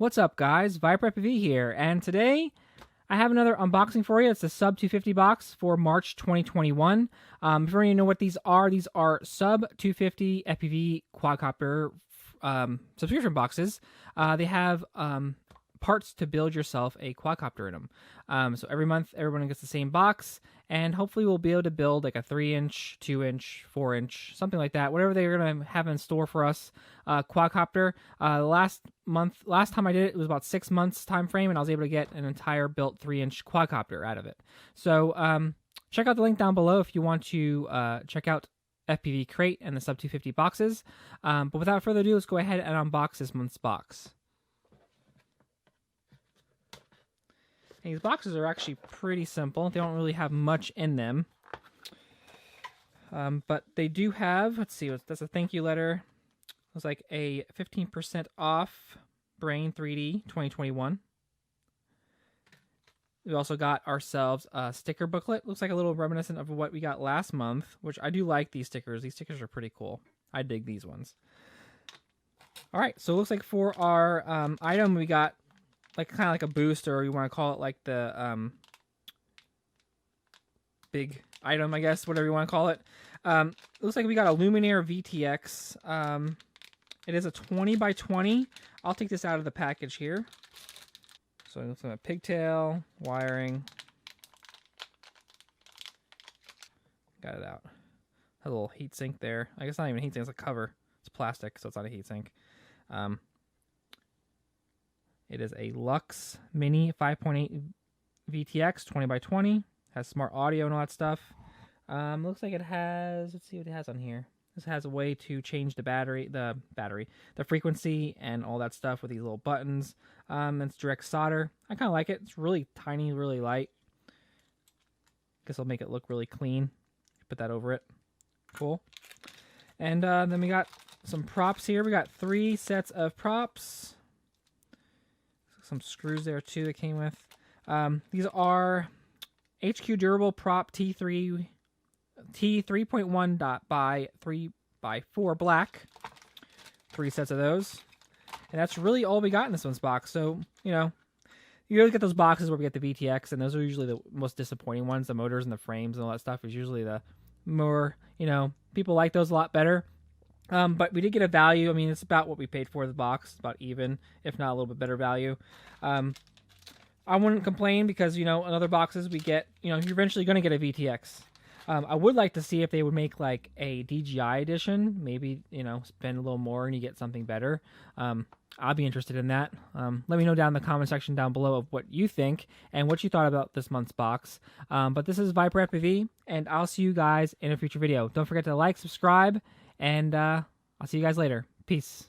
What's up, guys? Viper FPV here, and today I have another unboxing for you. It's the Sub 250 box for March 2021. Before you know what these are Sub 250 FPV quadcopter subscription boxes. They have parts to build yourself a quadcopter in them. So every month, everyone gets the same box, and hopefully we'll be able to build like a 3-inch, 2-inch, 4-inch, something like that. Whatever they're going to have in store for us. Quadcopter. Last time I did it, it was about 6 months time frame, and I was able to get an entire built 3-inch quadcopter out of it. So check out the link down below if you want to check out FPVCRATE and the Sub 250 boxes. But without further ado, let's go ahead and unbox this month's box. These boxes are actually pretty simple. They don't really have much in them. But they do have, let's see, that's a thank you letter. It's like a 15% off Brain 3D 2021. We also got ourselves a sticker booklet. Looks like a little reminiscent of what we got last month, which I do like these stickers. These stickers are pretty cool. I dig these ones. All right, so it looks like for our item, we got like kind of like a boost, or you want to call it like the big item, I guess, whatever you want to call it. It looks like we got a Luminaire VTX. It is a 20 by 20. I'll take this out of the package here. So it's a pigtail, wiring. Got it out. Has a little heat sink there. I guess not even a heat sink, it's a cover. It's plastic, so it's not a heat sink. It is a Lux Mini 5.8 VTX 20 by 20. Has smart audio and all that stuff. Looks like it has, let's see what it has on here. This has a way to change the frequency and all that stuff with these little buttons. It's direct solder. I kind of like it. It's really tiny, really light. Guess I'll make it look really clean. Put that over it. Cool. And then we got some props here. We got 3 sets of props. Some screws there too that came with. These are HQ Durable Prop T3.1 by 3 by 4 black. 3 sets of those. And that's really all we got in this one's box. So, you know, you always get those boxes where we get the VTX, and those are usually the most disappointing ones. The motors and the frames and all that stuff is usually the more, you know, people like those a lot better. But we did get a value. I mean, it's about what we paid for the box. It's about even, if not a little bit better value. I wouldn't complain because, you know, in other boxes we get, you know, you're eventually going to get a VTX. I would like to see if they would make like a DJI edition. Maybe, you know, spend a little more and you get something better. I'll be interested in that. Let me know down in the comment section down below of what you think and what you thought about this month's box. But this is Viper FPV, and I'll see you guys in a future video. Don't forget to like, subscribe, and I'll see you guys later. Peace.